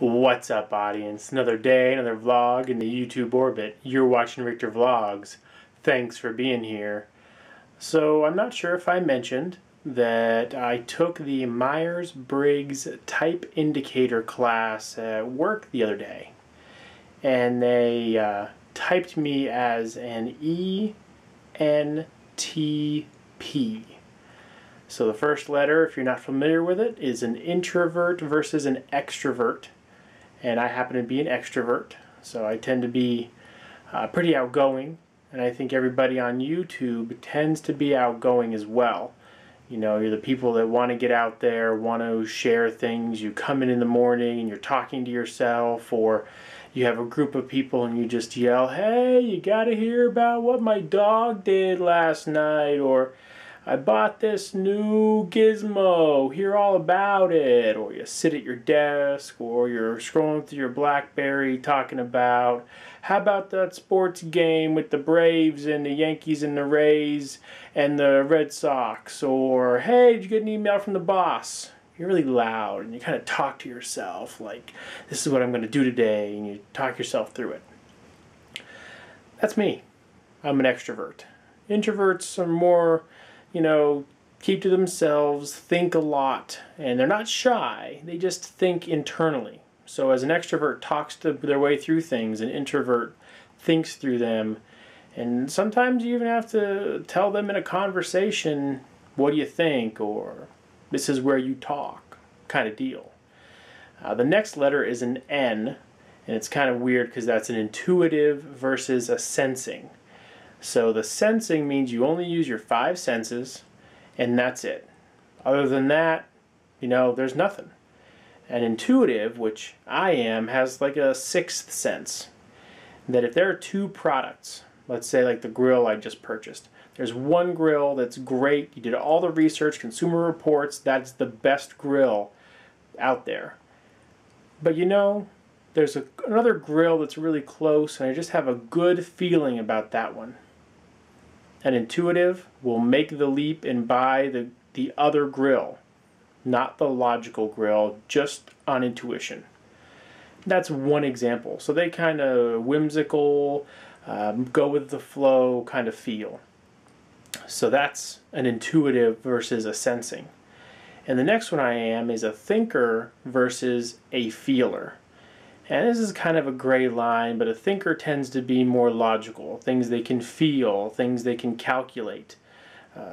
What's up, audience? Another day, another vlog in the YouTube orbit. You're watching Richter Vlogs. Thanks for being here. So I'm not sure if I mentioned that I took the Myers-Briggs type indicator class at work the other day. And they typed me as an ENTP. So the first letter, if you're not familiar with it, is an introvert versus an extrovert. And I happen to be an extrovert, so I tend to be pretty outgoing. And I think everybody on YouTube tends to be outgoing as well. You know, you're the people that want to get out there, want to share things. You come in the morning and you're talking to yourself, or you have a group of people and you just yell, "Hey, you got to hear about what my dog did last night," or "I bought this new gizmo, hear all about it," or you sit at your desk, or you're scrolling through your BlackBerry talking about, "How about that sports game with the Braves and the Yankees and the Rays and the Red Sox," or "Hey, did you get an email from the boss?" You're really loud and you kind of talk to yourself like, "This is what I'm going to do today," and you talk yourself through it. That's me. I'm an extrovert. Introverts are more, keep to themselves, think a lot, and they're not shy. They just think internally. So as an extrovert talks their way through things, an introvert thinks through them, and sometimes you even have to tell them in a conversation, "What do you think?" or "This is where you talk," kind of deal. The next letter is an N, and it's kind of weird because that's an intuitive versus a sensing. So the sensing means you only use your 5 senses, and that's it. Other than that, there's nothing. And intuitive, which I am, has like a 6th sense. That if there are 2 products, let's say like the grill I just purchased, there's one grill that's great, you did all the research, Consumer Reports, that's the best grill out there. But there's another grill that's really close, and I just have a good feeling about that one. An intuitive will make the leap and buy the other grill, not the logical grill, just on intuition. That's one example. So they kind of whimsical, go with the flow kind of feel. So that's an intuitive versus a sensing. And the next one I am is a thinker versus a feeler. And this is kind of a gray line, but a thinker tends to be more logical, things they can feel, things they can calculate,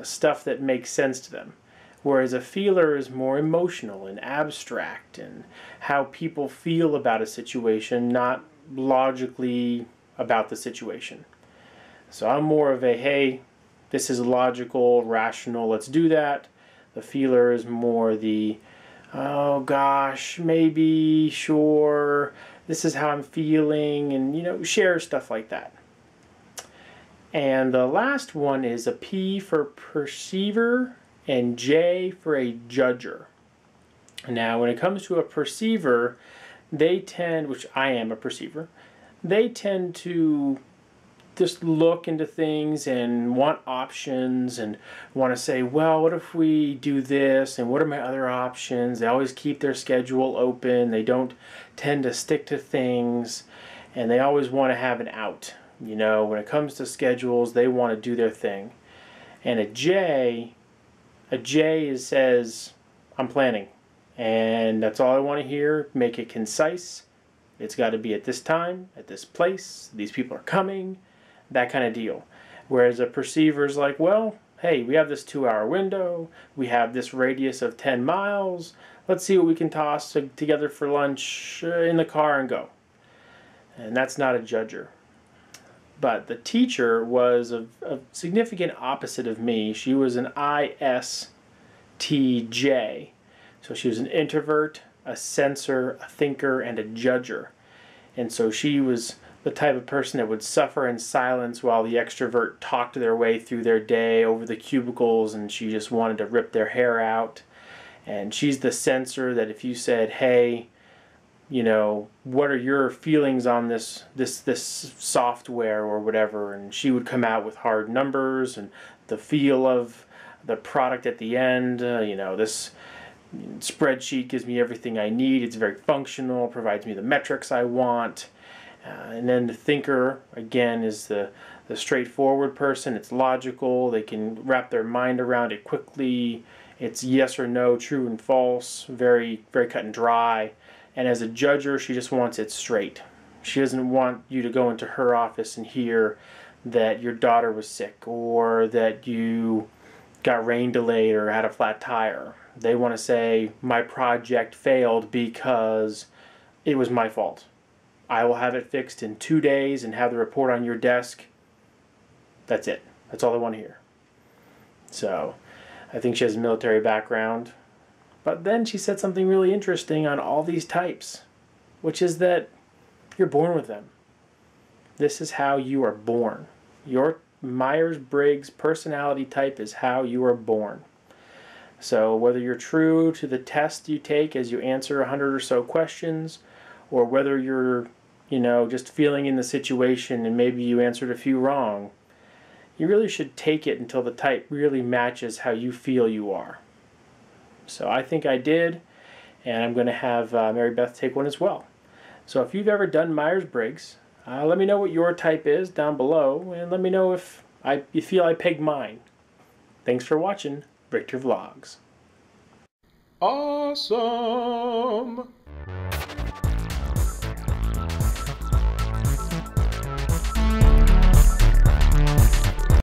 stuff that makes sense to them. Whereas a feeler is more emotional and abstract, and how people feel about a situation, not logically about the situation. So I'm more of a, "Hey, this is logical, rational, let's do that." The feeler is more the, "Oh gosh, maybe, sure, this is how I'm feeling," and share stuff like that. And the last one is a P for perceiver and J for a judger. Now when it comes to a perceiver, they tend, which I am a perceiver, they tend to just look into things and want options and want to say, "Well, what if we do this, and what are my other options?" They always keep their schedule open. They don't tend to stick to things, and they always want to have an out. When it comes to schedules, they want to do their thing. And a J says, "I'm planning, and that's all I want to hear. Make it concise. It's got to be at this time, at this place. These people are coming." That kind of deal. Whereas a perceiver is like, "Well, hey, we have this 2-hour window, we have this radius of 10 miles, let's see what we can toss together for lunch in the car and go." And that's not a judger. But the teacher was a significant opposite of me. She was an ISTJ. So she was an introvert, a sensor, a thinker, and a judger. And so she was the type of person that would suffer in silence while the extrovert talked their way through their day over the cubicles, and she just wanted to rip their hair out. And she's the sensor that if you said, "Hey, what are your feelings on this software or whatever," and she would come out with hard numbers and the feel of the product at the end. This Spreadsheet gives me everything I need. It's very functional, provides me the metrics I want. And then the thinker, again, is the straightforward person. It's logical. They can wrap their mind around it quickly. It's yes or no, true and false, very, very cut and dry. And as a judger, she just wants it straight. She doesn't want you to go into her office and hear that your daughter was sick or that you got rain delayed or had a flat tire. They want to say, my project failed because it was my fault. I will have it fixed in 2 days and have the report on your desk. That's it. That's all they want to hear. So I think she has a military background. But then she said something really interesting on all these types, which is that you're born with them. This is how you are born. Your Myers-Briggs personality type is how you are born. So whether you're true to the test you take as you answer 100 or so questions, or whether you're, just feeling in the situation and maybe you answered a few wrong, you really should take it until the type really matches how you feel you are. So I think I did, and I'm going to have Mary Beth take one as well. So if you've ever done Myers-Briggs, let me know what your type is down below, and let me know if you feel I pegged mine. Thanks for watching Rictor Vlogs. Awesome!